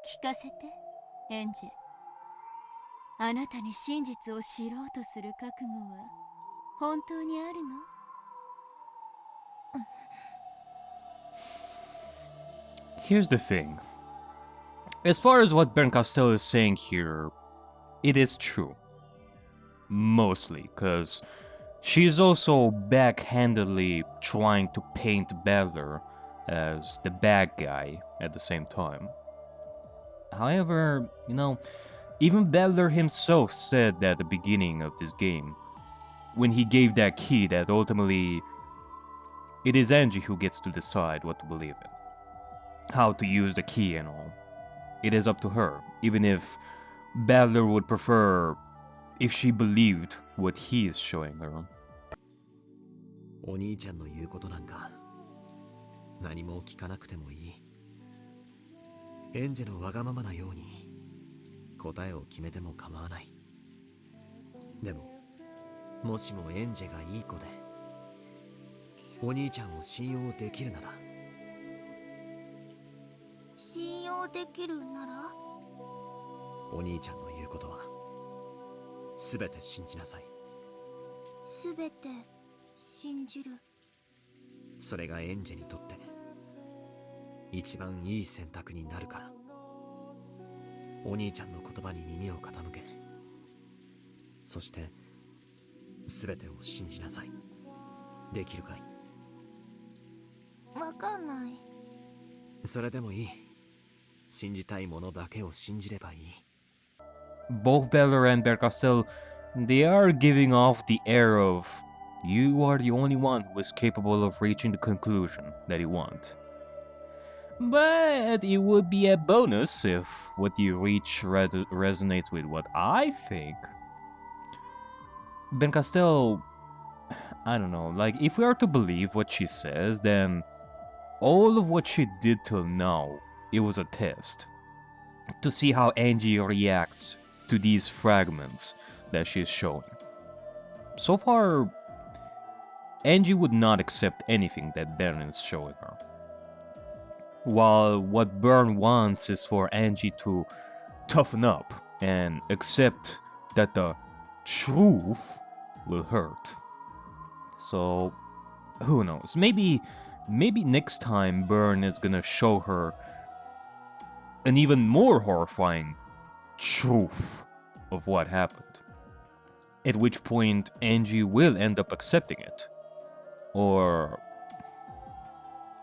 聞かせて、エンジェ。あなたに真実を知ろうとする覚悟は本当にあるの？ Here's the thing. As far as what Ben Costello is saying here, it is true. Mostly, because she's also backhandedly trying to paint Balor as the bad guy at the same time. However, even Balor himself said that at the beginning of this game, when he gave that key, that ultimately it is Angie who gets to decide what to believe in, how to use the key and all. It is up to her, even if Balor would prefer if she believed what he is showing her. お兄ちゃんの言うことなんか何も聞かなくてもいい。エンジェのわがままなように答えを決めても構わない。でももしもエンジェがいい子でお兄ちゃんを信用できるなら。信用できるなら？お兄ちゃんの言うことは全て信じなさい。全て信じる。それがエンジェにとって一番いい選択になるから。お兄ちゃんの言葉に耳を傾け、そして全てを信じなさい。できるかい？わかんない。それでもいい。信じたいものだけを信じればいい。Both Balor and Bercastel, they are giving off the air of, you are the only one who is capable of reaching the conclusion that you want. But it would be a bonus if what you reach resonates with what I think. Ben Castell, I don't know, like, if we are to believe what she says, then all of what she did till now, it was a test. To see how Angie reacts to these fragments that she's showing. So far, Angie would not accept anything that Bern is showing her. While what Bern wants is for Angie to toughen up and accept that the truth will hurt. So, who knows? Maybe next time Bern is gonna show her an even more horrifying truth of what happened. At which point Angie will end up accepting it. Or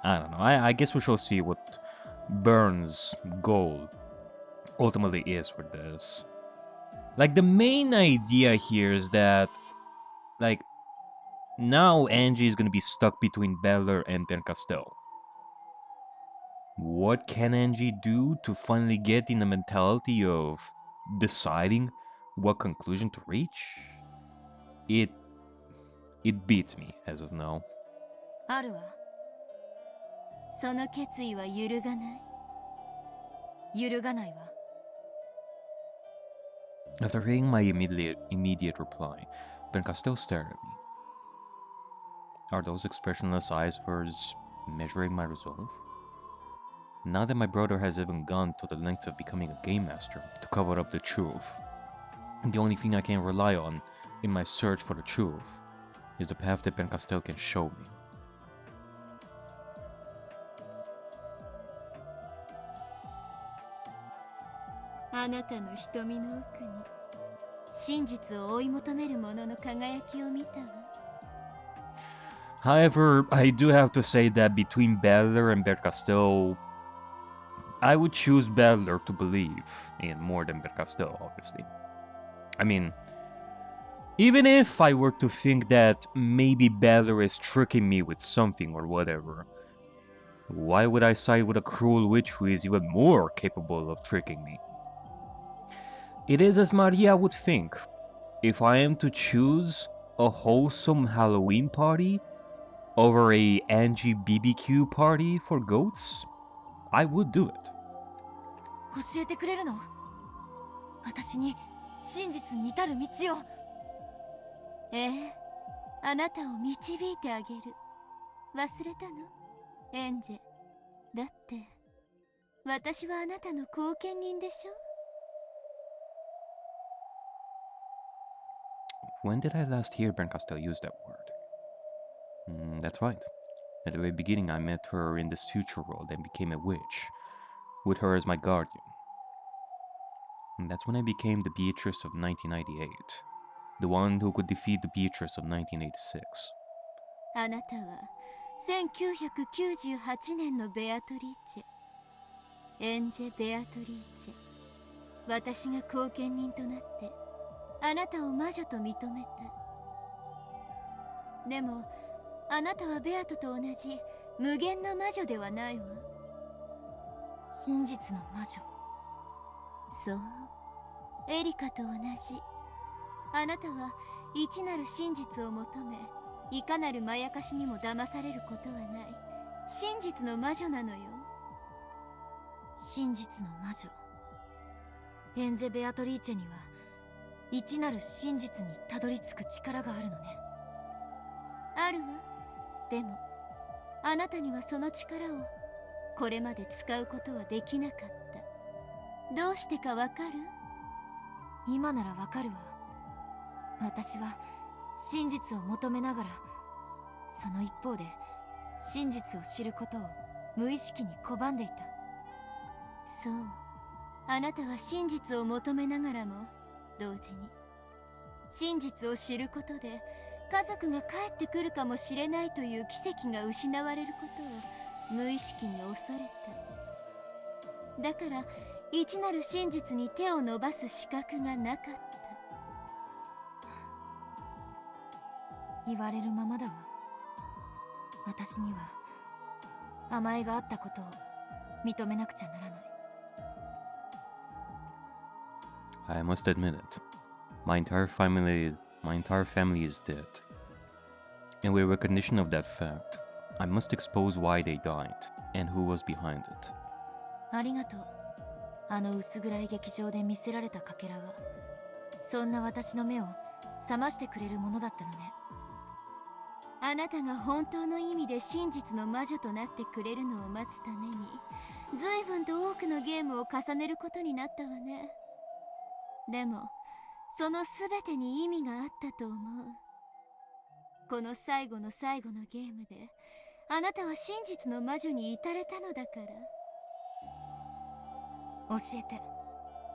I don't know, I guess we shall see what Bern's goal ultimately is for this. Like, the main idea here is that, like, now Angie is gonna be stuck between Balor and Ben Castell. What can Angie do to finally get in the mentality of deciding what conclusion to reach? It beats me as of now. あるわ。その決意は揺るがない。揺るがないわ。After hearing my immediate reply, Ben Castell stared at me. Are those expressionless eyes of hers measuring my resolve? Now that my brother has even gone to the length of becoming a game master to cover up the truth, the only thing I can rely on in my search for the truth is the path that Ben Castell can show me. However, I do have to say that between Balor and Ben Castell, I would choose Balor to believe in more than Ben Castell, obviously. I mean, even if I were to think that maybe Balor is tricking me with something or whatever, why would I side with a cruel witch who is even more capable of tricking me? It is as Maria would think. If I am to choose a wholesome Halloween party over a Angie BBQ party for goats, I would do it. 教えてくれるの？私に真実に至る道を。ええ、あなたを導いてあげる。忘れたの？エンジェ。だって私はあなたの後見人でしょ。 When did I last hear Ben Castell use that word? That's right. At the very beginning, I met her in this future world and became a witch, with her as my guardian. And that's when I became the Beatrice of 1998, the one who could defeat the Beatrice of 1986. あなたは1998年のベアトリーチェ、エンジェ・ベアトリーチェ。私が後見人となってあなたを魔女と認めた。でもあなたはベアトと同じ無限の魔女ではないわ。真実の魔女。そう、エリカと同じ。あなたは一なる真実を求め、いかなるまやかしにも騙されることはない真実の魔女なのよ。真実の魔女。エンジェ・ベアトリーチェにはいちなる真実にたどり着く力があるのね。あるわ。でもあなたにはその力をこれまで使うことはできなかった。どうしてかわかる？今ならわかるわ。私は真実を求めながら、その一方で真実を知ることを無意識に拒んでいた。そう、あなたは真実を求めながらも同時に真実を知ることで家族が帰ってくるかもしれないという奇跡が失われることを無意識に恐れた。だから一なる真実に手を伸ばす資格がなかった。言われるままだわ。私には甘えがあったことを認めなくちゃならない。I must admit it. My entire family is dead. And with recognition of that fact, I must expose why they died and who was behind it. ありがとう。あの薄暗い劇場で見せられたかけらは、そんな私の目を覚ましてくれるものだったのね。あなたが本当の意味で真実の魔女となってくれるのを待つために、随分と多くのゲームを重ねることになったわね。でもその全てに意味があったと思う。この最後の最後のゲームであなたは真実の魔女に至れたのだから。教えて、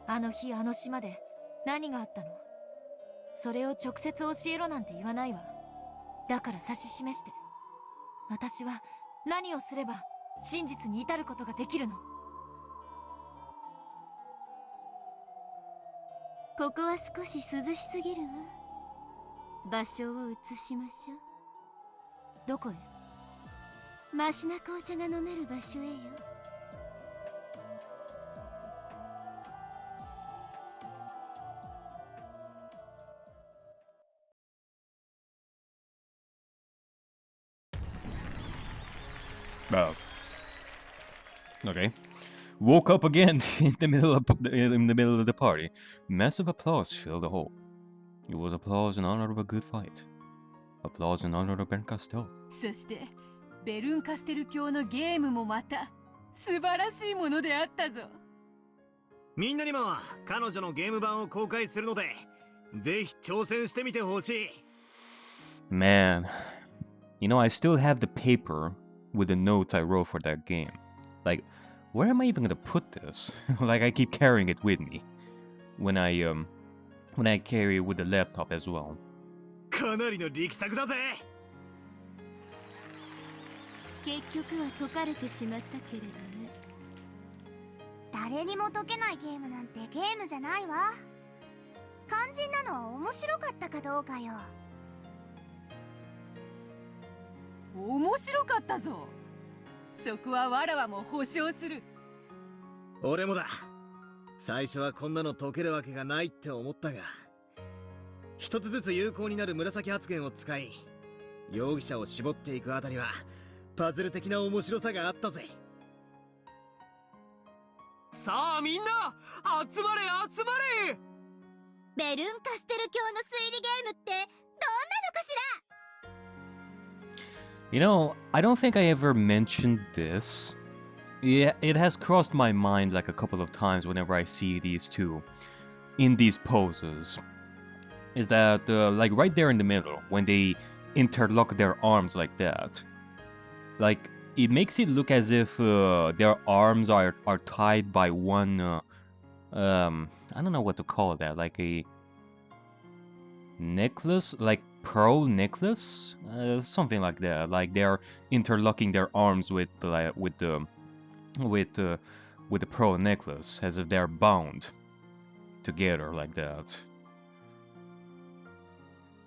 あの日あの島で何があったの？それを直接教えろなんて言わないわ。だから指し示して。私は何をすれば真実に至ることができるの？ここは少し涼しすぎるわ。場所を移しましょう。どこへ？マシな紅茶が飲める場所へよ。Okay. Woke up again in the middle of the party. Massive applause filled the hall. It was applause in honor of a good fight. Applause in honor of Ben Castell. そしてベルンカステル教のゲームもまた素晴らしいものであったぞ。みんなにも彼女のゲーム版を公開するので、ぜひ挑戦してみてほしい。Man, you know, I still have the paper with the notes I wrote for that game. Like, where am I even gonna put this? Like, I keep carrying it with me when I carry it with the laptop as well. かなりの力作だぜ。結局は解かれてしまったけれどね。誰にも解けないゲームなんてゲームじゃないわ。肝心なのは面白かったかどうかよ。面白かったぞ。そこはわらわも保証する。俺もだ。最初はこんなの解けるわけがないって思ったが、一つずつ有効になる紫発言を使い、容疑者を絞っていくあたりはパズル的な面白さがあったぜ。さあみんな集まれ集まれ。ベルンカステル教の推理ゲームってどんなのかしら。 You know, I don't think I ever mentioned this Yeah, it has crossed my mind like a couple of times whenever I see these two in these poses. Is that like right there in the middle when they interlock their arms like that? Like it makes it look as if their arms are tied by one I don't know what to call that, like a necklace, like pearl necklace, something like that. Like they're interlocking their arms with the pearl necklace, as if they're bound together like that.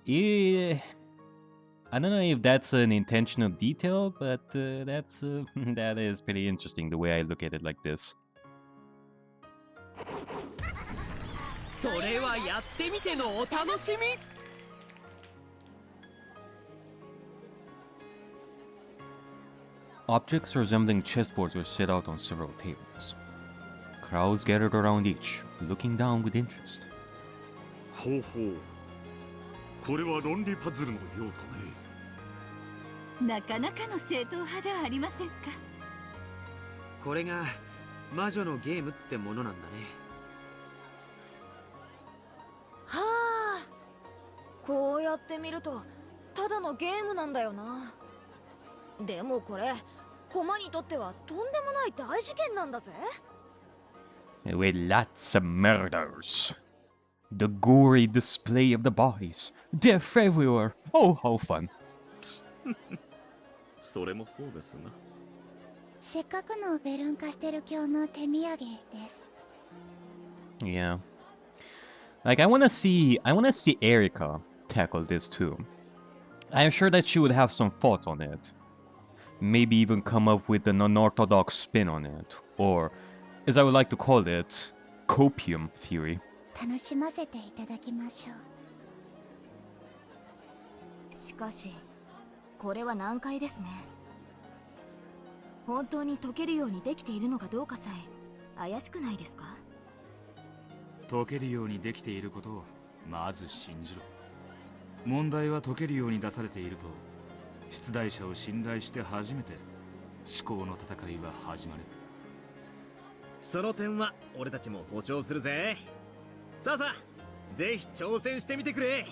Yeah, I don't know if that's an intentional detail, but that's that is pretty interesting the way I look at it like this. それはやってみてのお楽しみ。Objects resembling chessboards were set out on several tables. Crowds gathered around each, looking down with interest. ほうほう。これは論理パズルのようだね。なかなかの正統派ではありませんか。これが魔女のゲームってものなんだね。はあ、こうやって見るとただのゲームなんだよな。でもこれコマにとってはとんでもない大事件なんだぜ。 With lots of murders. The gory display of the bodies. Death everywhere. Oh, how fun. それもそうですな。せっかくのベルンカステル教の手土産です。 Yeah. Like I wanna see Erika tackle this too. I'm sure that she would have some thoughts on it. Maybe even come up with an unorthodox spin on it. Or, as I would like to call it, copium theory. 楽しませていただきましょう。しかしこれは難解ですね。本当に解けるようにできているのかどうかさえ怪しくないですか。解けるようにできていることをまず信じろ。問題は解けるように出されていると出題者を信頼して初めて思考の戦いは始まる。その点は俺たちも保証するぜ。さあさあ、ぜひ挑戦してみてくれ。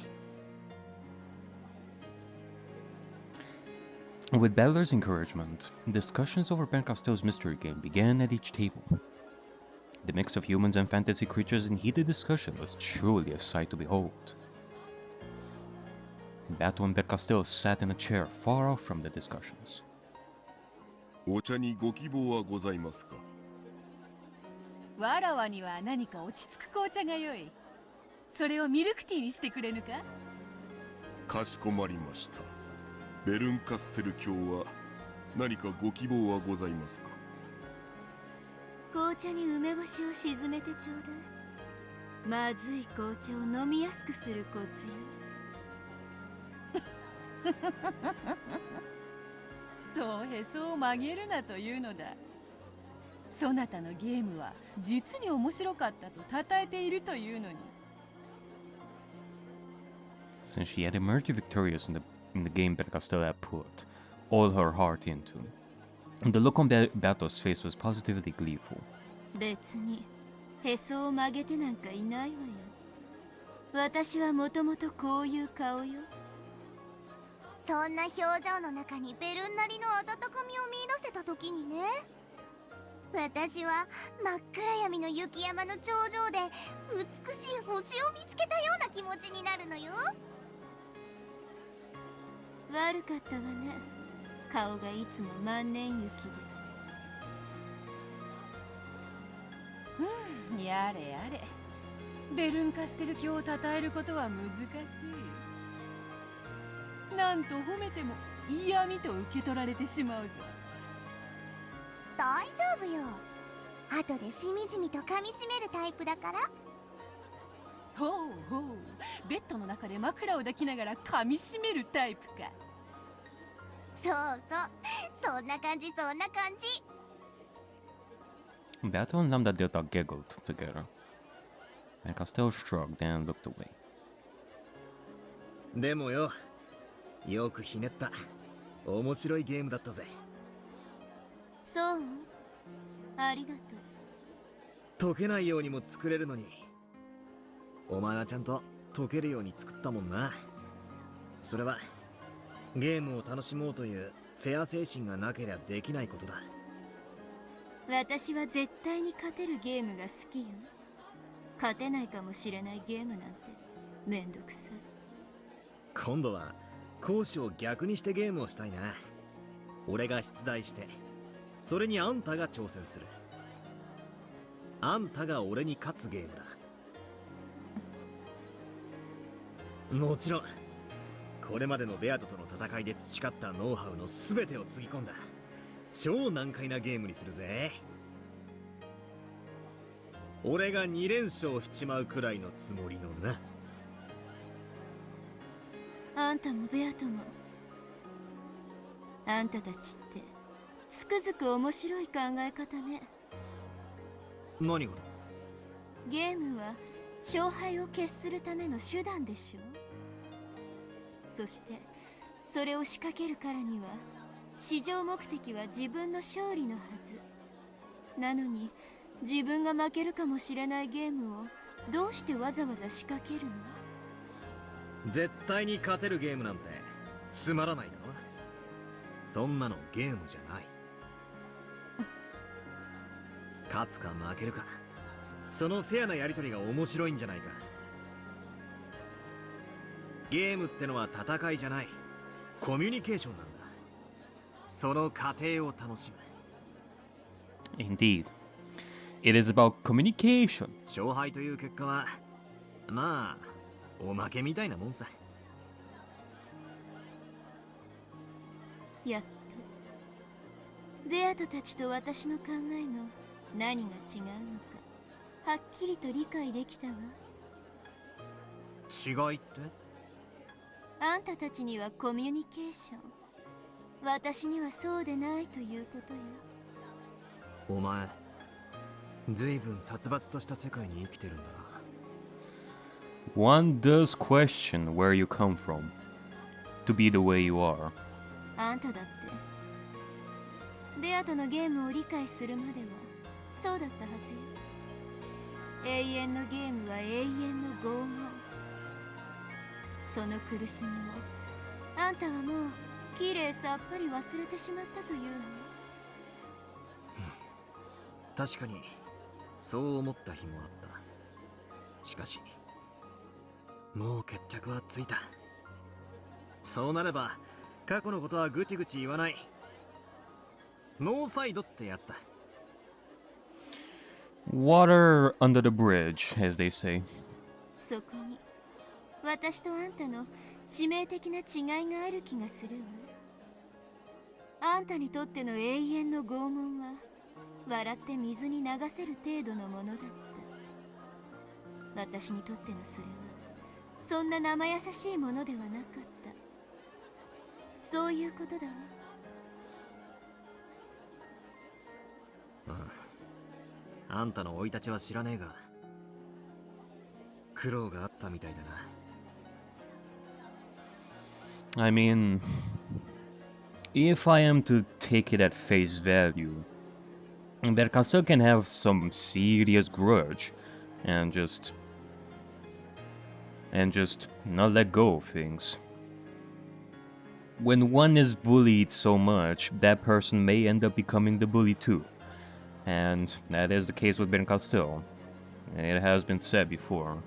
With Battler's encouragement, discussions over Ben Castell's mystery game began at each table. The mix of humans and fantasy creatures in heated discussion was truly a sight to behold. Bato and Ben Castell sat in a chair far off from the discussions. お茶にご希望はございますか。わらわには何か落ち着く紅茶が良い。それをミルクティーにしてくれぬか。かしこまりました。ベルンカステル教は何かご希望はございますか。紅茶に梅干しを沈めてちょうだい。まずい紅茶を飲みやすくするコツよ。そうへそを曲げるなというのだ。そなたのゲームは実に面白かったと称えているというのに。Since she had emerged victorious in the game Ben Castell had put all her heart into, the look on Bato's face was positively gleeful. 別にへそを曲げてなんかいないわよ。私はもともとこういう顔よ。そんな表情の中にベルンなりの温かみを見出せた時にね、私は真っ暗闇の雪山の頂上で美しい星を見つけたような気持ちになるのよ。悪かったわね。顔がいつも万年雪で。やれやれ。ベルンカステル教を称えることは難しい。なんと褒めても嫌味と受け取られてしまうぞ。大丈夫よ。後でしみじみと噛みしめるタイプだから。ほうほう、ベッドの中で枕を抱きながら噛みしめるタイプか。そうそう、そんな感じそんな感じ。Bato and Lambda giggled together. Ben Castell shrugged and looked away. でもよ、よくひねった面白いゲームだったぜ。そう。ありがとう。溶けないようにも作れるのに、お前はちゃんと溶けるように作ったもんな。それはゲームを楽しもうというフェア精神がなけりゃできないことだ。私は絶対に勝てるゲームが好きよ。勝てないかもしれないゲームなんてめんどくさい。今度は講師を逆にしてゲームをしたいな。俺が出題して、それにあんたが挑戦する。あんたが俺に勝つゲームだ。もちろんこれまでのベアトとの戦いで培ったノウハウの全てをつぎ込んだ超難解なゲームにするぜ。俺が2連勝しちまうくらいのつもりのな。あんたもベアトも、あんたたちってつくづく面白い考え方ね。何がだ。ゲームは勝敗を決するための手段でしょ。そしてそれを仕掛けるからには至上目的は自分の勝利のはずなのに、自分が負けるかもしれないゲームをどうしてわざわざ仕掛けるの。絶対に勝てるゲームなんてつまらないだろ。そんなのゲームじゃない。勝つか負けるか、そのフェアなやり取りが面白いんじゃないか。ゲームってのは戦いじゃない、コミュニケーションなんだ。その過程を楽しむ。 Indeed. It is about communication. 勝敗という結果はまあおまけみたいなもんさ。やっとベアトたちと私の考えの何が違うのかはっきりと理解できたわ。違いって。あんたたちにはコミュニケーション、私にはそうでないということよ。お前ずいぶん殺伐とした世界に生きてるんだな。One does question where you come from to be the way you are. あんただってベアトのゲームを理解するまではそうだったはずよ。永遠のゲームは永遠の拷問。その苦しみをあんたはもうきれいさっぱり忘れてしまったというの。確かにそう思った日もあった。しかしもう決着はついた。そうなれば過去のことはぐちぐち言わない。ノーサイドってやつだ。Water under the bridge, as they say. そこに私とあんたの致命的な違いがある気がするわ。あんたにとっての永遠の拷問は笑って水に流せる程度のものだった。私にとってのそれはそんな生優しいものではなかった。そういうことだわ。あんたの生い立ちは知らねえが苦労があったみたいだな。I mean, if I am to take it at face value, that Castle can have some serious grudge and just not let go of things. When one is bullied so much, that person may end up becoming the bully too. And that is the case with Ben Castell. It has been said before.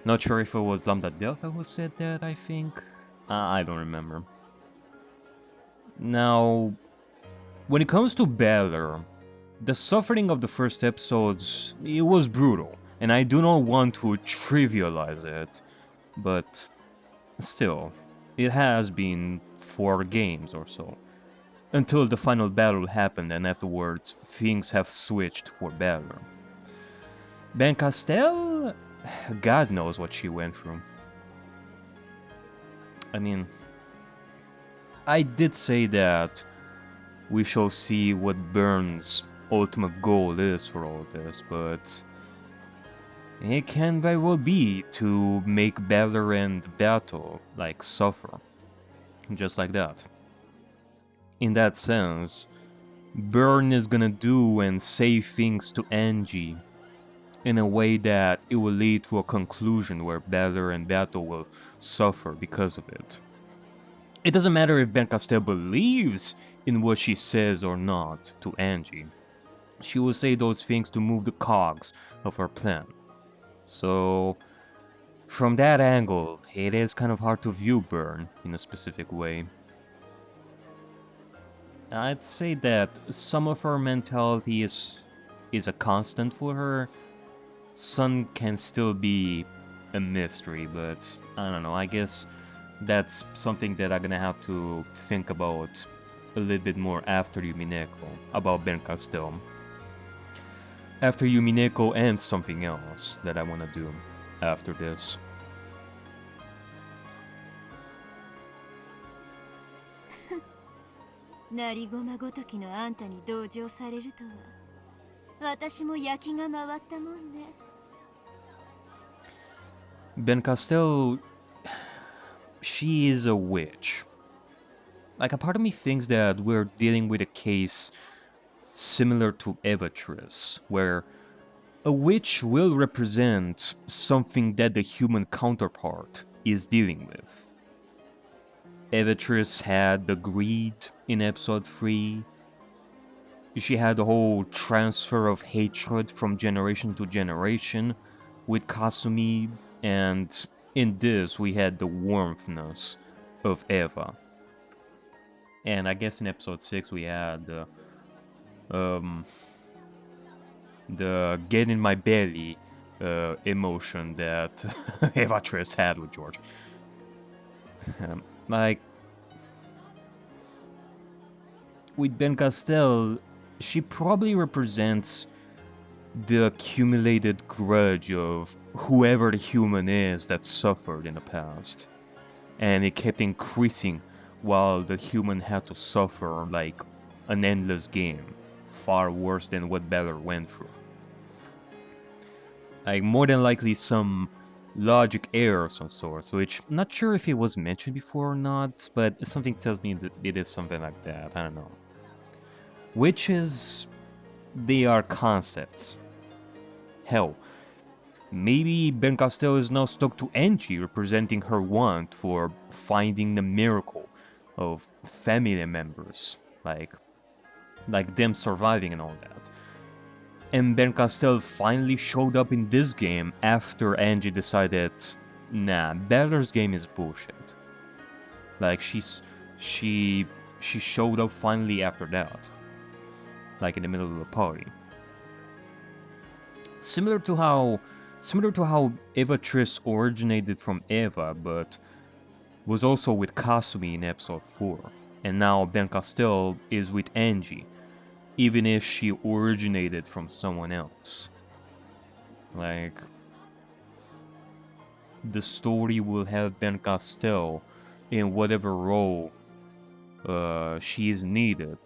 Not sure if it was Lambda Delta who said that, I think. I don't remember. Now, when it comes to Balor, the suffering of the first episodes, it was brutal. And I do not want to trivialize it. But still, it has been 4 games or so. Until the final battle happened and afterwards, things have switched for Balor. Ben Castell? God knows what she went through. I mean, I did say that we shall see what Byrne's ultimate goal is for all this, but it can very well be to make Balor and Battle, like, suffer. Just like that. In that sense, Burn is gonna do and say things to Angie in a way that it will lead to a conclusion where Balor and Bato will suffer because of it. It doesn't matter if Ben Castel believes in what she says or not to Angie. She will say those things to move the cogs of her plan. So, from that angle, it is kind of hard to view Burn in a specific way. I'd say that some of her mentality is a constant for her. Some can still be a mystery, but I don't know, I guess that's something that I'm gonna have to think about a little bit more after Umineko, about Ben Castel. After Umineko and something else that I wanna do after this. なりごまごときのあんたに同情されるとは私も焼きが回ったもんね。 Ben Castel, she is a witch. Like, a part of me thinks that we're dealing with a case similar to Evatris, where a witch will represent something that the human counterpart is dealing with. Evatris had the greed in episode 3. She had the whole transfer of hatred from generation to generation with Kasumi, and in this we had the warmthness of Eva. And I guess in episode 6 we had the get in my belly emotion that Evatris had with George. Like, with Ben Castel, she probably represents the accumulated grudge of whoever the human is that suffered in the past. And it kept increasing while the human had to suffer like an endless game, far worse than what Balor went through. Like, more than likely some logic error of some sort, which I'm not sure if it was mentioned before or not, but something tells me that it is something like that, I don't know. Witches, they are concepts. Hell, maybe Ben Castel is now stuck to Angie, representing her want for finding the miracle of family members, like them surviving and all that. And Ben Castel finally showed up in this game after Angie decided, nah, Balor's game is bullshit. Like, she showed up finally after that, like in the middle of the party. Similar to how Evatris originated from Eva, but was also with Kasumi in episode 4, and now Ben Castel is with Angie, even if she originated from someone else. Like, the story will have Ben Castel in whatever role she is needed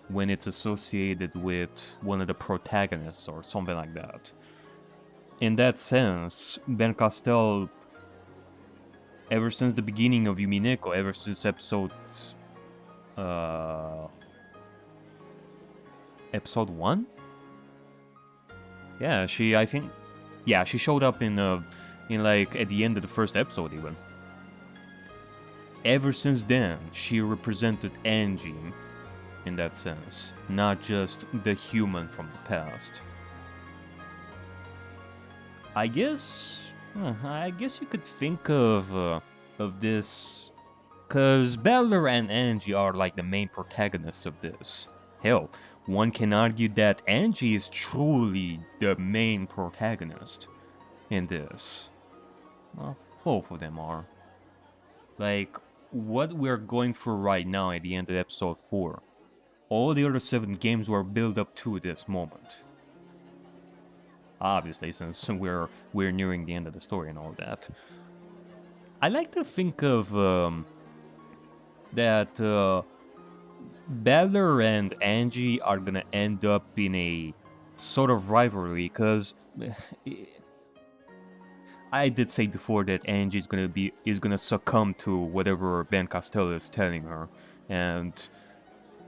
when it's associated with one of the protagonists or something like that. In that sense, Ben Castel, ever since the beginning of Umineko, ever since episode 1? Yeah, she showed up in like at the end of the first episode even. Ever since then, she represented Angie in that sense, not just the human from the past. I guess you could think of this, cause Balor and Angie are like the main protagonists of this. Hell, one can argue that Angie is truly the main protagonist in this. Well, both of them are. Like, what we're going through right now at the end of episode 4, all the other 7 games were built up to this moment. Obviously, since we're nearing the end of the story and all that. I like to think of that Balor and Angie are gonna end up in a sort of rivalry, because I did say before that Angie is gonna succumb to whatever Ben Castel is telling her, and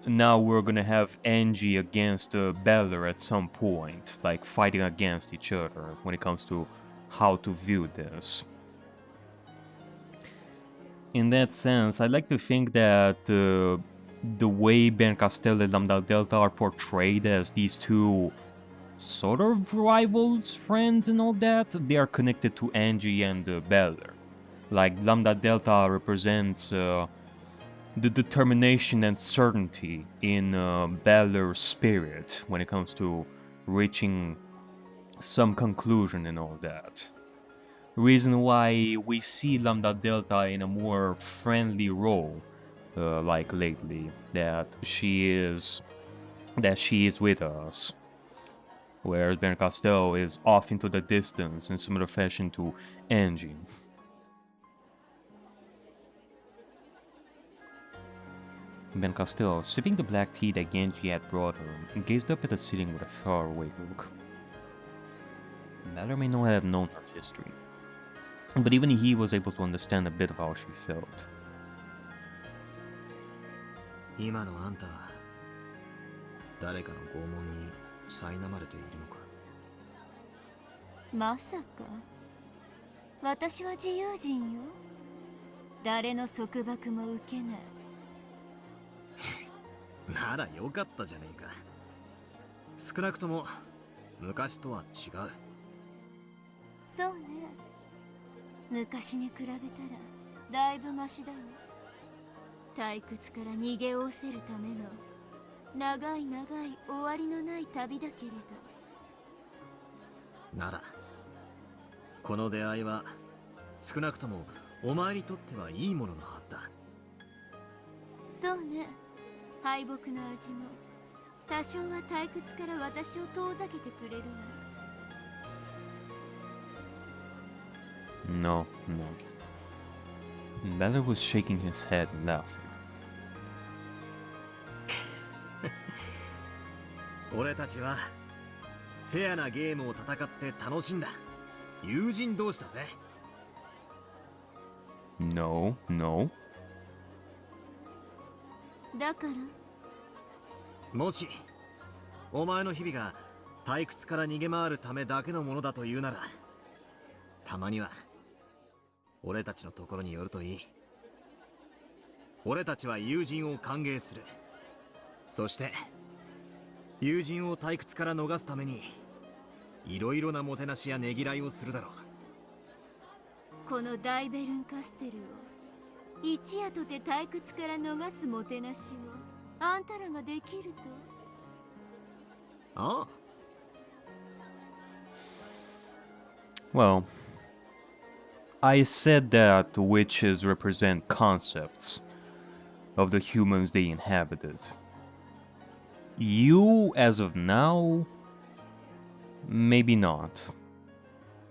now we're gonna have Angie against Beller at some point, like fighting against each other when it comes to how to view this. In that sense, I like to think that the way Ben Costello and Lambda Delta are portrayed as these two sort of rivals, friends and all that, they are connected to Angie and Beller. Like Lambda Delta represents the determination and certainty in Beller's spirit when it comes to reaching some conclusion and all that. Reason why we see Lambda Delta in a more friendly role, like lately, that she is with us, whereas Ben Costello is off into the distance in similar fashion to Angie. Ben Costello, sipping the black tea that Genji had brought her, gazed up at the ceiling with a faraway look. Beller may not have known her history, but even he was able to understand a bit of how she felt. 今のあんたは誰かの拷問に苛まれているのか。まさか私は自由人よ。誰の束縛も受けない。ならよかったじゃねえか。少なくとも昔とは違う。そうね。昔に比べたらだいぶマシだわ。退屈から逃げおせるための長い長い終わりのない旅だけれど。ならこの出会いは少なくともお前にとってはいいもののはずだ。そうね。敗北の味も多少は退屈から私を遠ざけてくれるわ。No, no. Beller was shaking his head and laughing. 俺たちはフェアなゲームを戦って楽しんだ友人同士だぜ。No, no. だからもしお前の日々が退屈から逃げ回るためだけのものだというなら、たまには俺たちのところに寄るといい。俺たちは友人を歓迎する。そして友人を退屈から逃すためにいろいろなもてなしやねぎらいをするだろう。この大ベルンカステルを一夜とて退屈から逃すもてなしをあんたらができると。ああ。Well, I said that witches represent concepts of the humans they inhabited. You, as of now, maybe not.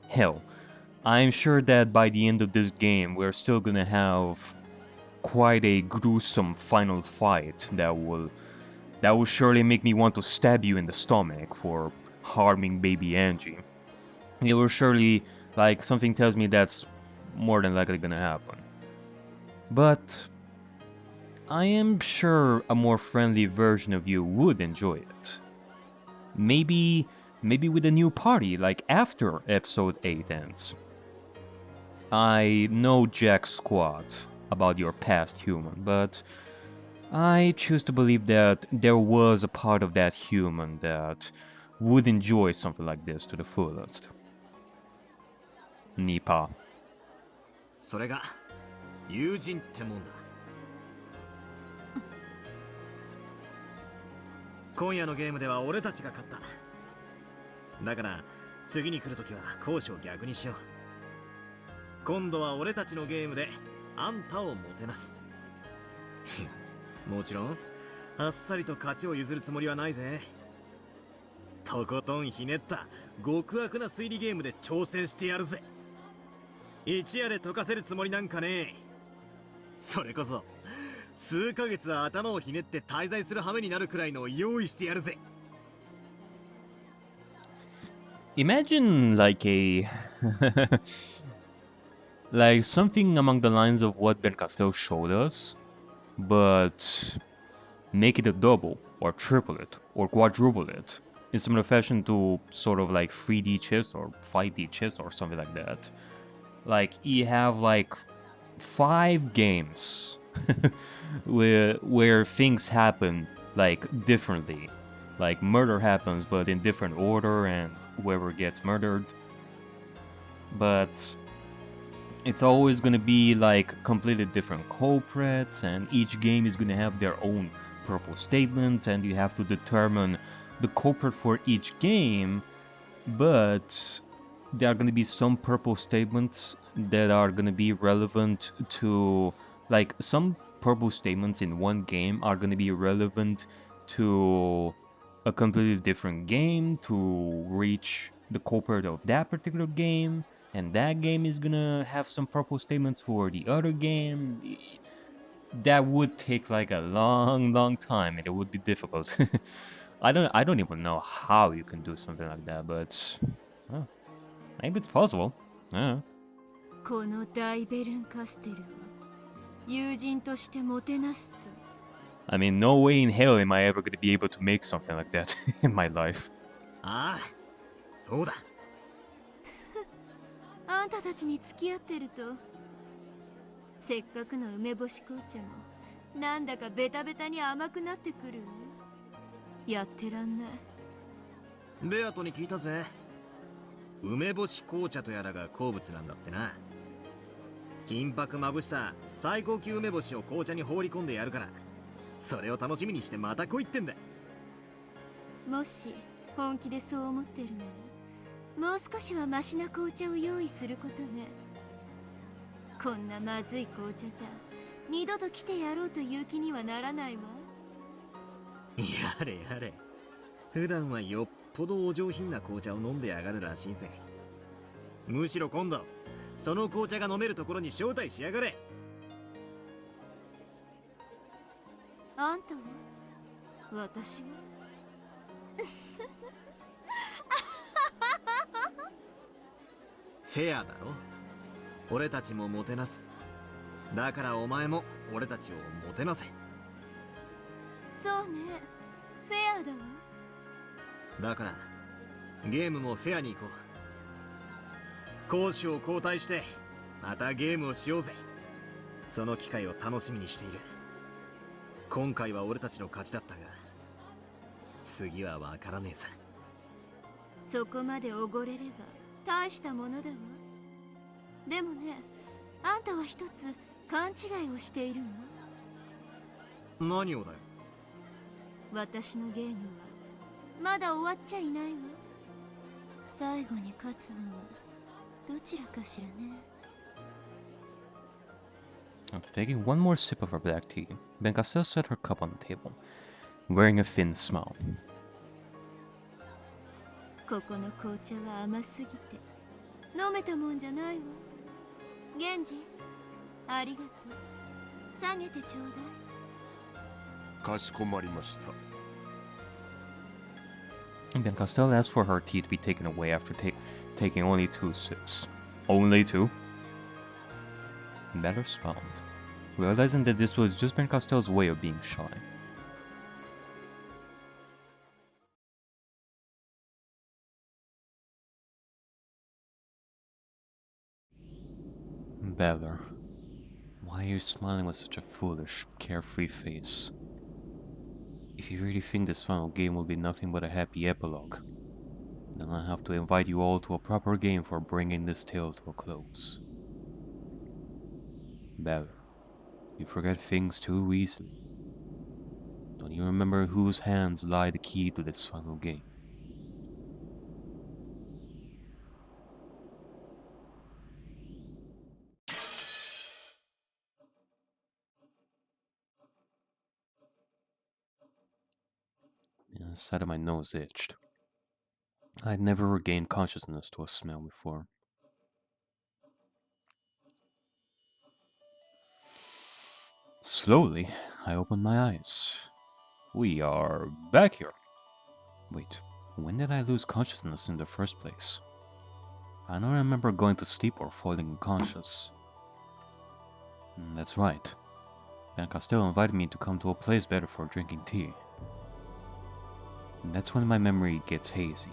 Hell, I'm sure that by the end of this game, we're still gonna have quite a gruesome final fight that will surely make me want to stab you in the stomach for harming baby Angie. It will surely, like, something tells me that's more than likely gonna happen. But I am sure a more friendly version of you would enjoy it. Maybe with a new party, like after episode 8 ends. I know jack squat about your past human, but I choose to believe that there was a part of that human that would enjoy something like this to the fullest. Nipa. それが友人ってもんだ。今夜のゲームでは俺たちが勝った。だから次に来るときは攻守を逆にしよう。今度は俺たちのゲームであんたをもてなす。もちろんあっさりと勝ちを譲るつもりはないぜ。とことんひねった極悪な推理ゲームで挑戦してやるぜ。一夜で解かせるつもりなんかねえ。それこそ数ヶ月は頭をひねって滞在する羽目になるくらいの用意してやるぜ。Imagine like like something among the lines of what Ben Castel showed us, but make it a double, or triple it, or quadruple it, in similar fashion to sort of like 3D chess or 5D chess or something like that. Like, you have like 5 games where things happen like differently. Like, murder happens but in different order and whoever gets murdered. But it's always gonna be like completely different culprits, and each game is gonna have their own purple statement, and you have to determine the culprit for each game. But there are gonna be some purple statements that are gonna be relevant to, like, some purple statements in one game are gonna be relevant to a completely different game to reach the culprit of that particular game, and that game is gonna have some purple statements for the other game. That would take like a long time, and it would be difficult. I don't even know how you can do something like that, but well, maybe it's possible. Yeah. この大ベルンカステルを友人としてもてなすと。 I mean, no way in hell am I ever gonna be able to make something like that in my life. ああ、そうだ。あんたたちに付き合ってると、せっかくの梅干し紅茶もなんだかベタベタに甘くなってくる。やってらんない。ベアトに聞いたぜ。梅干し紅茶とやらが好物なんだってな。金箔まぶした最高級梅干しを紅茶に放り込んでやるから、それを楽しみにしてまた来いってんだ。もし本気でそう思ってるなら、もう少しはマシな紅茶を用意することね。こんなまずい紅茶じゃ二度と来てやろうという気にはならないわ。やれやれ。普段はよっぽどお上品な紅茶を飲んでやがるらしいぜ。むしろ今度その紅茶が飲めるところに招待しやがれ。あんたは？私は？フェアだろ。俺たちももてなす。だからお前も俺たちをもてなせ。そうね、フェアだわ。だからゲームもフェアに行こう。攻守を交代してまたゲームをしようぜ。その機会を楽しみにしている。今回は俺たちの勝ちだったが、次はわからねえさ。そこまでおごれれば大したものだわ。でもね、あんたは一つ勘違いをしているわ。何をだよ。私のゲームはまだ終わっちゃいないわ。最後に勝つのはどちらかしらね。After taking one more sip of her black tea, Benkastel set her cup on the table, wearing a thin smile. ここの紅茶は甘すぎて飲めたもんじゃないわ。源氏、ありがとう。下げてちょうだい。かしこまりました。Benkastel asked for her tea to be taken away after taking only 2 sips. Only 2? Better smiled, realizing that this was just Benkastel's way of being shy. Beller, why are you smiling with such a foolish, carefree face? If you really think this final game will be nothing but a happy epilogue, then I have to invite you all to a proper game for bringing this tale to a close. Beller, you forget things too easily. Don't you remember in whose hands lie the key to this final game? The side of my nose itched. I had never regained consciousness to a smell before. Slowly, I opened my eyes. We are back here. Wait, when did I lose consciousness in the first place? I don't remember going to sleep or falling unconscious. That's right. and Costello invited me to come to a place better for drinking tea. And that's when my memory gets hazy.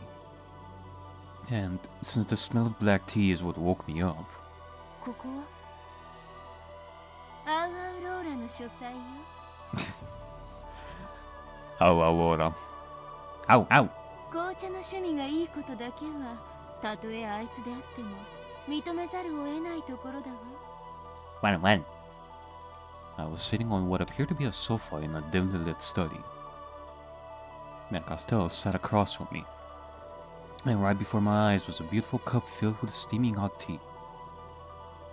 And since the smell of black tea is what woke me up, ここはアウアウローラの書斎よ。Aurora. Ow, ow! 紅茶の趣味がいいことだけはたとえあいつであっても認めざるを得ないところだわ。When? I was sitting on what appeared to be a sofa in a dimly lit study. And Costello sat across from me. And right before my eyes was a beautiful cup filled with steaming hot tea.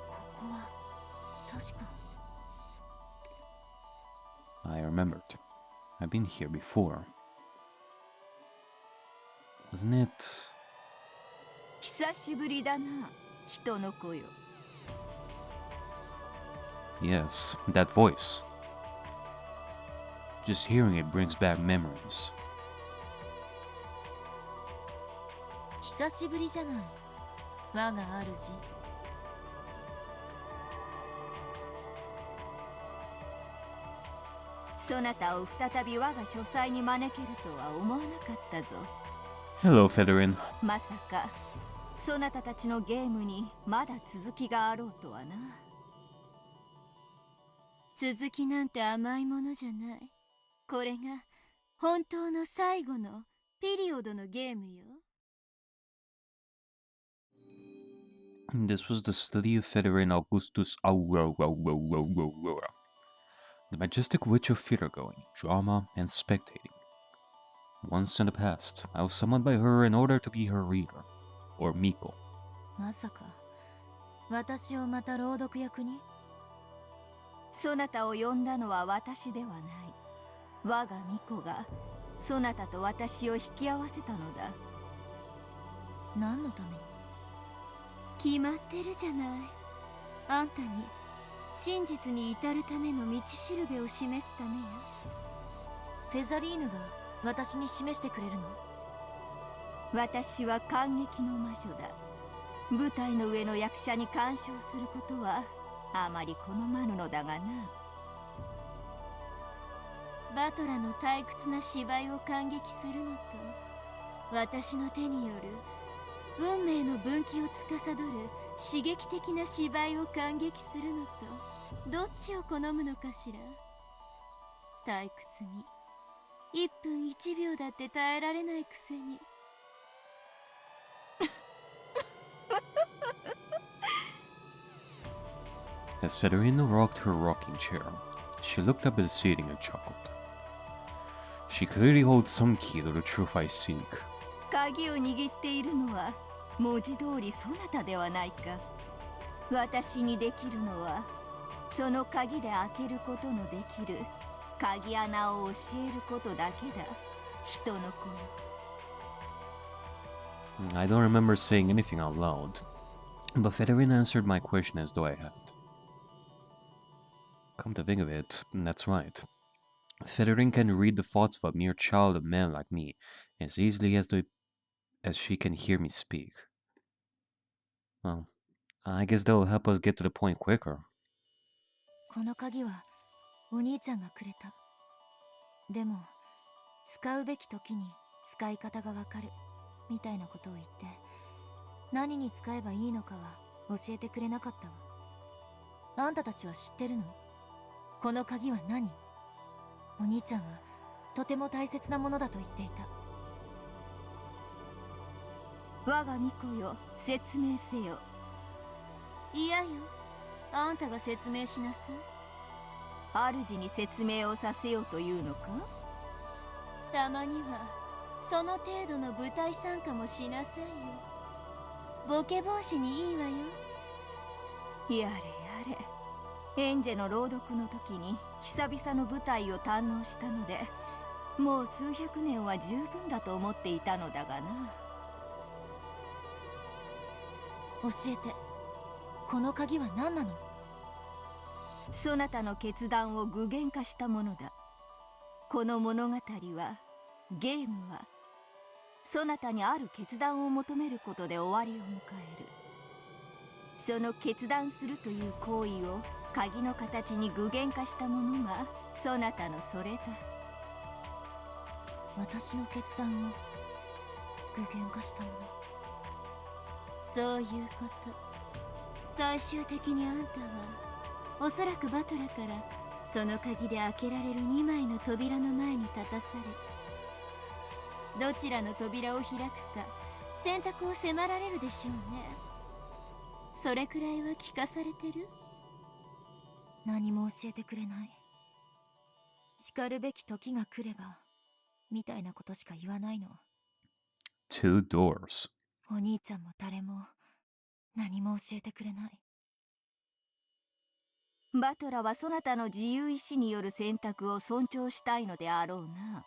ここは確か I remembered. I've been here before. Wasn't it? 久しぶりだな、人の子よ。Yes, that voice. Just hearing it brings back memories. 久しぶりじゃない、我が主。そなたを再び我が書斎に招けるとは思わなかったぞ。 Hello, Federin. まさかそなたたちのゲームにまだ続きがあろうとはな。続きなんて甘いものじゃない。これが本当の最後のピリオドのゲームよ。This was the study of Federin Augustus Aurora. The majestic witch of theater going, drama, and spectating. Once in the past, I was summoned by her in order to be her reader, or Miko. まさか私をまた朗読役に？そなたを呼んだのは私ではない。我が巫女がそなたと私を引き合わせたのだ。何のために？決まってるじゃない。あんたに真実に至るための道しるべを示すためよ。フェザリーヌが私に示してくれるの？私は感激の魔女だ。舞台の上の役者に干渉することはあまり好まぬのだがな。バトラの退屈な芝居を感激するのと、私の手による運命の分岐を司る刺激的な芝居を感激するのと、どっちを好むのかしら。退屈に1分1秒だって耐えられないくせに。As Federina rocked her rocking chair, she looked up at the ceiling and chuckled. She clearly holds some key to the truth I seek. 鍵を握っているのは文字通りそなたではないか。私にできるのはその鍵で開けることのできる鍵穴を教えることだけだ、人の子よ。I don't remember saying anything out loud, but Federina answered my question as though I had. Come to think of it, that's right. Federin can read the thoughts of a mere child of man like me as easily as she can hear me speak. Well, I guess that'll help us get to the point quicker. この鍵はお兄ちゃんがくれた。でも使うべき時に使い方がわかるみたいなことを言って、何に使えばいいのかは教えてくれなかったわ。あんたたちは知ってるの？この鍵は何？お兄ちゃんはとても大切なものだと言っていた。我が巫女よ、説明せよ。いやよ、あんたが説明しなさい。主に説明をさせようというのか？たまにはその程度の舞台参加もしなさいよ。ボケ防止にいいわよ。やれやれ。エンジェの朗読の時に久々の舞台を堪能したので、もう数百年は十分だと思っていたのだがな。教えて、この鍵は何なの？そなたの決断を具現化したものだ。この物語は、ゲームはそなたにある決断を求めることで終わりを迎える。その決断するという行為を鍵の形に具現化したものがそなたのそれだ。私の決断を具現化したもの。そういうこと。最終的にあんたはおそらくバトラからその鍵で開けられる2枚の扉の前に立たされ、どちらの扉を開くか選択を迫られるでしょうね。それくらいは聞かされてる？何も教えてくれない。叱るべき時が来ればみたいなことしか言わないの。 Two doors. お兄ちゃんも誰も何も教えてくれない。バトラはそなたの自由意志による選択を尊重したいのであろうな。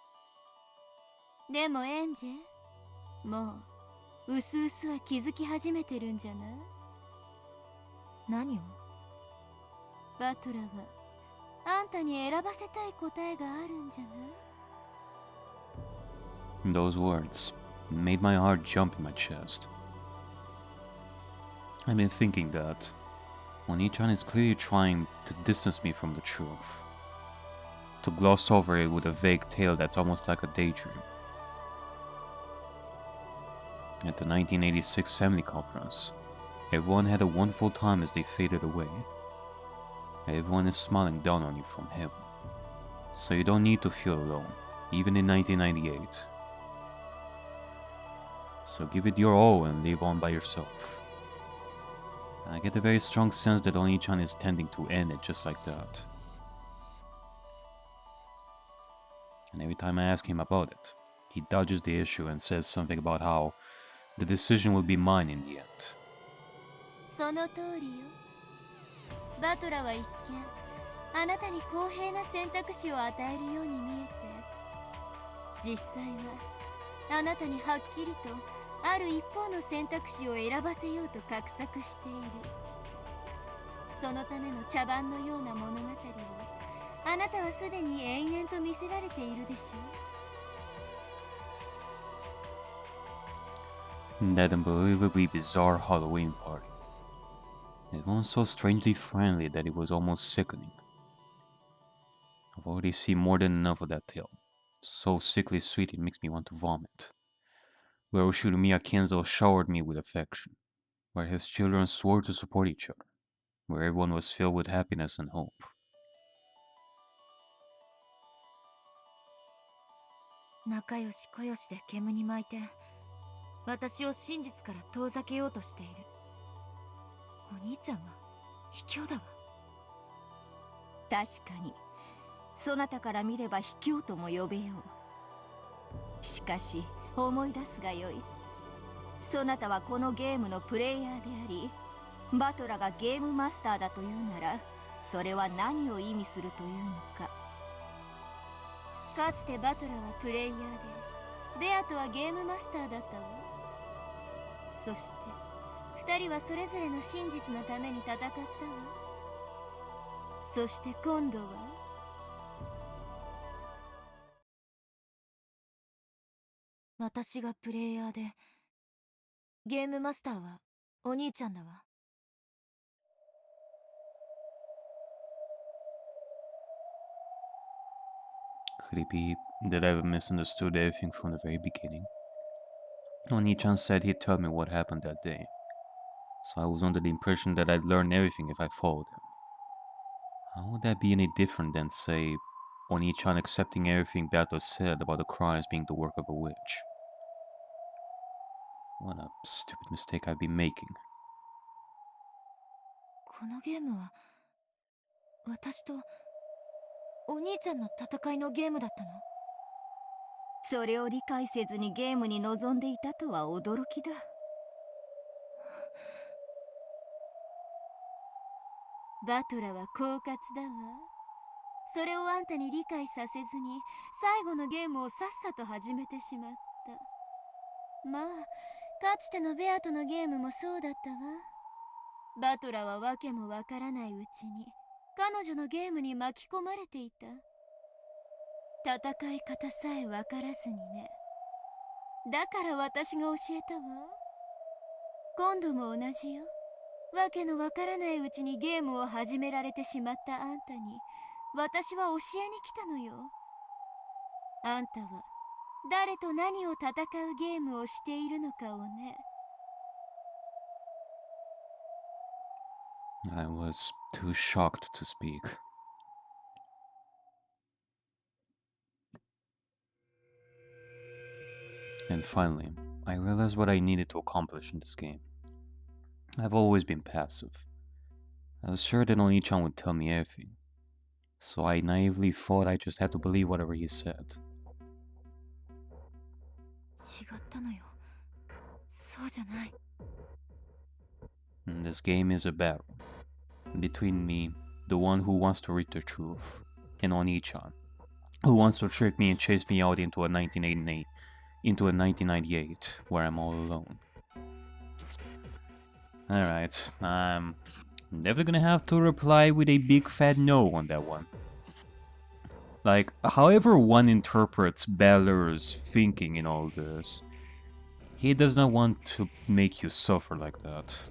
でもエンジェ、もううすうすは気づき始めてるんじゃない？何を？バトラはあんたに選ばせたい答えがあるんじゃない？ Those words made my heart jump in my chest. I've been thinking that Oni-chan is clearly trying to distance me from the truth, to gloss over it with a vague tale that's almost like a daydream. At the 1986 family conference, everyone had a wonderful time as they faded away. Everyone is smiling down on you from heaven, so you don't need to feel alone, even in 1998. So give it your all and live on by yourself. I get a very strong sense that Oni-chan is tending to end it just like that. And every time I ask him about it, he dodges the issue and says something about how the decision will be mine in the end. その通りよ。バトラは一見あなたに公平な選択肢を与えるように見えて、実際はあなたにはっきりとある一方の選択肢を選ばせようと画策している。そのための茶番のような物語をあなたはすでに延々と見せられているでしょう。 That unbelievably bizarre Halloween party. Everyone's so strangely friendly that it was almost sickening. I've already seen more than enough of that tale. So sickly sweet it makes me want to vomit. Where Ushinomiya Kenzo showered me with affection. Where his children swore to support each other. Where everyone was filled with happiness and hope. 仲良し小良しで煙に巻いて私を真実から遠ざけようとしている。お兄ちゃんは卑怯だわ。確かにそなたから見れば卑怯とも呼べよう。しかし思い出すがよい。そなたはこのゲームのプレイヤーであり、バトラがゲームマスターだというなら、それは何を意味するというのか。かつてバトラはプレイヤーで、ベアとはゲームマスターだったわ。そして二人はそれぞれの真実のために戦ったわ。そして今度は私がプレイヤーでゲームマスターはお兄ちゃんだわ。Could it be that I've misunderstood everything from the very beginning? Oni-chan said he'd tell me what happened that day, so I was under the impression that I'd learn everything if I followed him. How would that be any different than, say, Oni-chan accepting everything Beato said about the crimes being the work of a witch? What a stupid mistake I've been making. このゲームは私とお兄ちゃんの戦いのゲームだったの？それを理解せずにゲームに臨んでいたとは驚きだ。バトラは狡猾だわ。それをあんたに理解させずに最後のゲームをさっさと始めてしまった。まあかつてのベアとのゲームもそうだったわ。バトラはわけもわからないうちに彼女のゲームに巻き込まれていた。戦い方さえわからずにね。だから私が教えたわ。今度も同じよ。わけのわからないうちにゲームを始められてしまったあんたに私は教えに来たのよ。あんたは誰と何を戦うゲームをしているのかをね。I was too shocked to speak. And finally, I realized what I needed to accomplish in this game. I've always been passive. I was sure that Oni-chan would tell me everything, so I naively thought I just had to believe whatever he said. 違ったのよ。そうじゃない。And this game is a battle between me, the one who wants to read the truth, and Oni-chan, who wants to trick me and chase me out into a 1998, where I'm all alone. Alright, I'm never gonna have to reply with a big fat no on that one. Like, however one interprets Balor's thinking in all this, he does not want to make you suffer like that.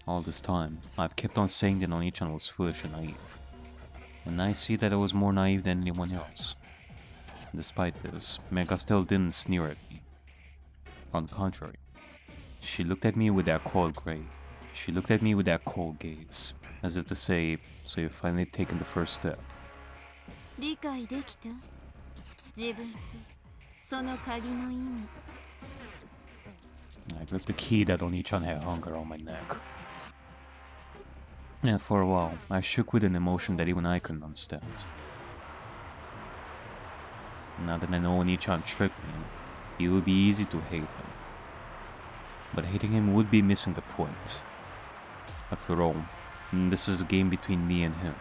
All this time, I've kept on saying that Oni-chan was foolish and naive. And I see that I was more naive than anyone else. Despite this, Mega still didn't sneer at me. On the contrary, she looked at me with that cold gaze, as if to say, so you've finally taken the first step. 理解できた？自分とその鍵の意味。I gripped the key that Oni-chan had hung around my neck. And for a while, I shook with an emotion that even I couldn't understand. Now that I know Oni-chan tricked me, it would be easy to hate him. But hating him would be missing the point. After all, this is a game between me and him.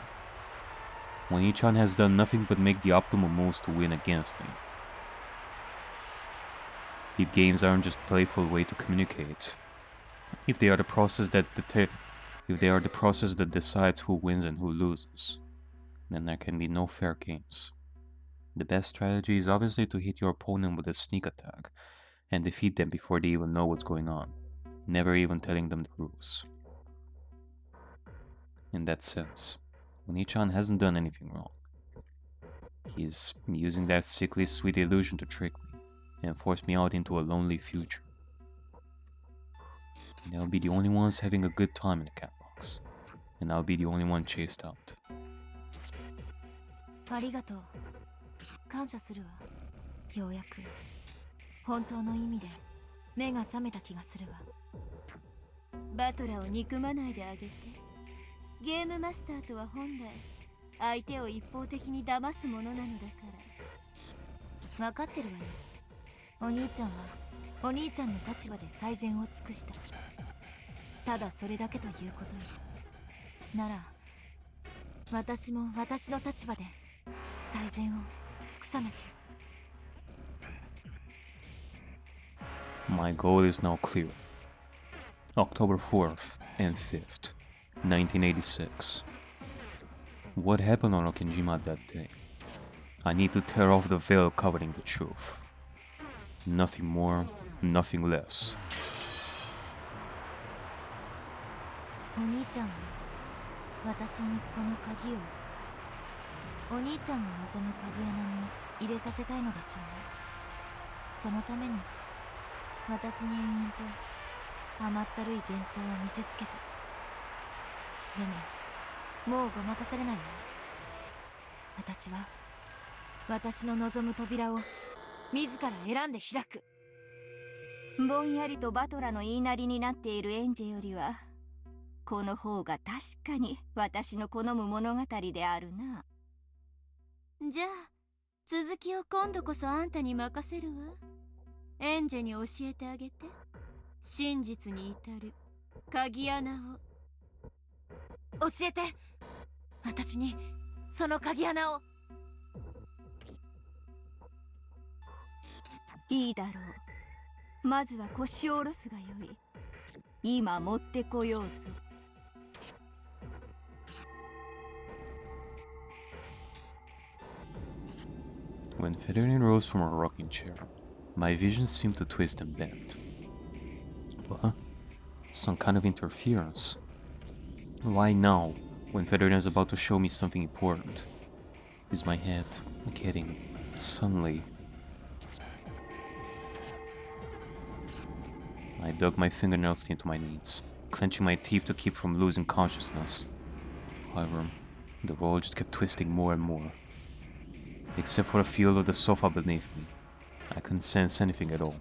Oni-chan has done nothing but make the optimal moves to win against me. If games aren't just a playful way to communicate, if they are the process that decides who wins and who loses, then there can be no fair games. The best strategy is obviously to hit your opponent with a sneak attack and defeat them before they even know what's going on, never even telling them the rules. In that sense, Oni-chan hasn't done anything wrong. He's using that sickly sweet illusion to trick me and force me out into a lonely future. They'll be the only ones having a good time in the cat box, and I'll be the only one chased out. ありがとう。感謝するわ。ようやく本当の意味で目が覚めた気がするわ。バトラーを憎まないであげて。ゲームマスターとは本来相手を一方的に騙すものなのだから。分かってるわよ。お兄ちゃんはお兄ちゃんの立場で最善を尽くした。ただそれだけということよ。なら私も私の立場で最善を尽くさなきゃ。My goal is now clear. October 4th and 5th, 1986. What happened on Okinjima that day? I need to tear off the veil covering the truth. Nothing more, nothing less. お兄ちゃんは私にこの鍵をお兄ちゃんが望む鍵穴に入れさせたいのでしょうね。そのために私に延々と甘ったるい幻想を見せつけた。でももうごまかされないわ。私は私の望む扉を自ら選んで開く。ぼんやりとバトラの言いなりになっているエンジェよりはこの方が確かに私の好む物語であるな。じゃあ続きを今度こそあんたに任せるわ。エンジェに教えてあげて。真実に至る鍵穴を。教えて。私にその鍵穴を。いいだろう。まずは腰を下ろすがよい。今持ってこようぞ。When Federer rose from her rocking chair, my vision seemed to twist and bend. What? Some kind of interference. Why now, when Federer is about to show me something important? Is my head getting suddenly? I dug my fingernails into my knees, clenching my teeth to keep from losing consciousness. However, the world just kept twisting more and more. Except for the feel of the sofa beneath me, I couldn't sense anything at all.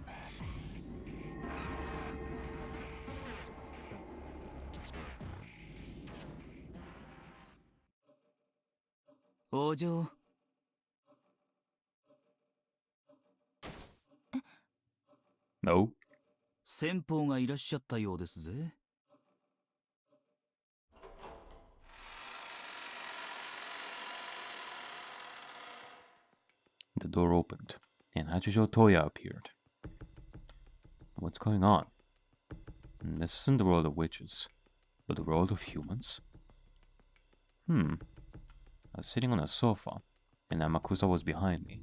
Ojo. No? 先方がいらっしゃったようですぜ。The door opened, and Hachijo Toya appeared. What's going on? This isn't the world of witches, but the world of humans? I was sitting on a sofa, and Amakusa was behind me.